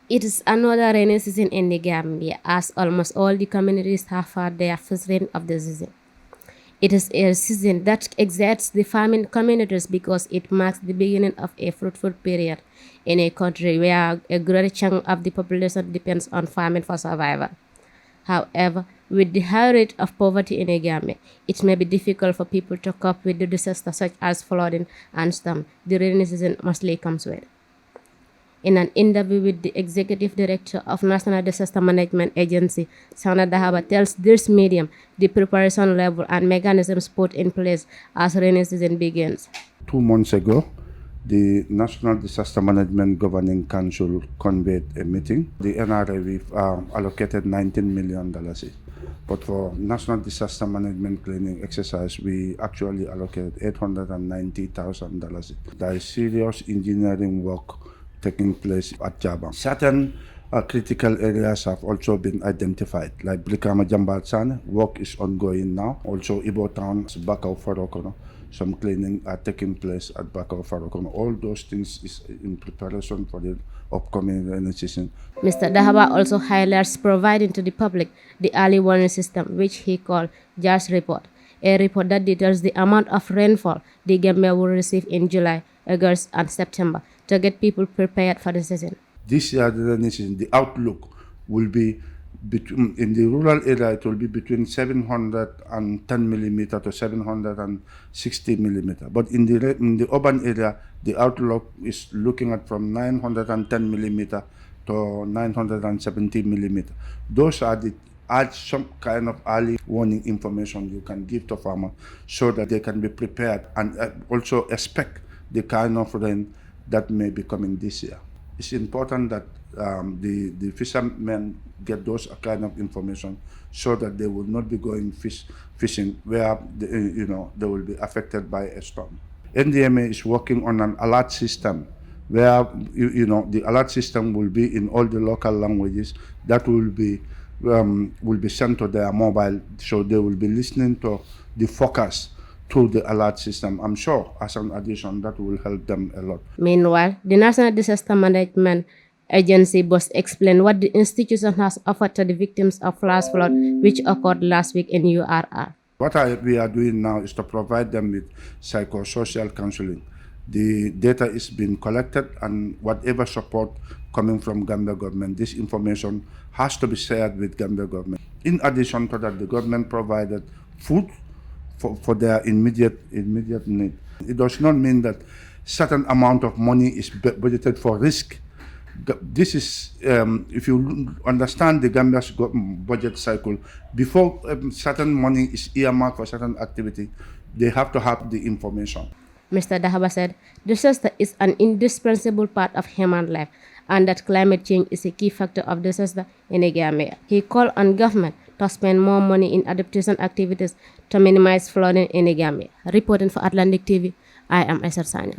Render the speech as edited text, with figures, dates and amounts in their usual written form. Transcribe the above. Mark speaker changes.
Speaker 1: It is another rainy season in the Gambia, as almost all the communities have had their first rain of the season. It is a season that excites the farming communities because it marks the beginning of a fruitful period in a country where a great chunk of the population depends on farming for survival. However, with the high rate of poverty in the Gambia, it may be difficult for people to cope with the disasters such as flooding and storm the rainy season mostly comes with. In an interview with the executive director of National Disaster Management Agency, Sanna Dahaba tells this medium the preparation level and mechanisms put in place as rainy season begins.
Speaker 2: 2 months ago, the National Disaster Management Governing Council convened a meeting. The NRA we've allocated $19 million. But for National Disaster Management Cleaning Exercise, we actually allocated $890,000. There is serious engineering work taking place at Jaba. Certain critical areas have also been identified, like Brikama Jambalsan, work is ongoing now. Also, Ibo Town, Bakau Farokono, some cleaning are taking place at Bakau Farokono. All those things is in preparation for the upcoming rainy season.
Speaker 1: Mr. Dahaba also highlights providing to the public the early warning system, which he called JARS report, a report that details the amount of rainfall the Gambia will receive in July, August, and September to get people prepared for the season.
Speaker 2: This year, the rainy season, the outlook will be between, in the rural area, it will be between 710 millimeter to 760 millimeter. But in the urban area, the outlook is looking at from 910 millimeter to 970 millimeter. Those are some kind of early warning information you can give to farmers so that they can be prepared and also expect the kind of rain that may be coming this year. It's important that the fishermen get those kind of information so that they will not be going fishing where they will be affected by a storm. Ndma is working on an alert system where the alert system will be in all the local languages that will be sent to their mobile, so they will be listening to the forecast through the alert system. I'm sure as an addition that will help them a lot.
Speaker 1: Meanwhile, the National Disaster Management Agency must explain what the institution has offered to the victims of flash flood which occurred last week in URR.
Speaker 2: What we are doing now is to provide them with psychosocial counseling. The data is being collected, and whatever support coming from Gambia government, this information has to be shared with Gambia government. In addition to that, the government provided food for their immediate need. It does not mean that certain amount of money is budgeted for risk. This is, if you understand the Gambia's budget cycle, before certain money is earmarked for certain activity, they have to have the information.
Speaker 1: Mr. Dahaba said disaster is an indispensable part of human life and that climate change is a key factor of disaster in the Gambia. He called on government to spend more money in adaptation activities to minimize flooding in the Gambia. Reporting for Atlantic TV, I am Esther Sanya.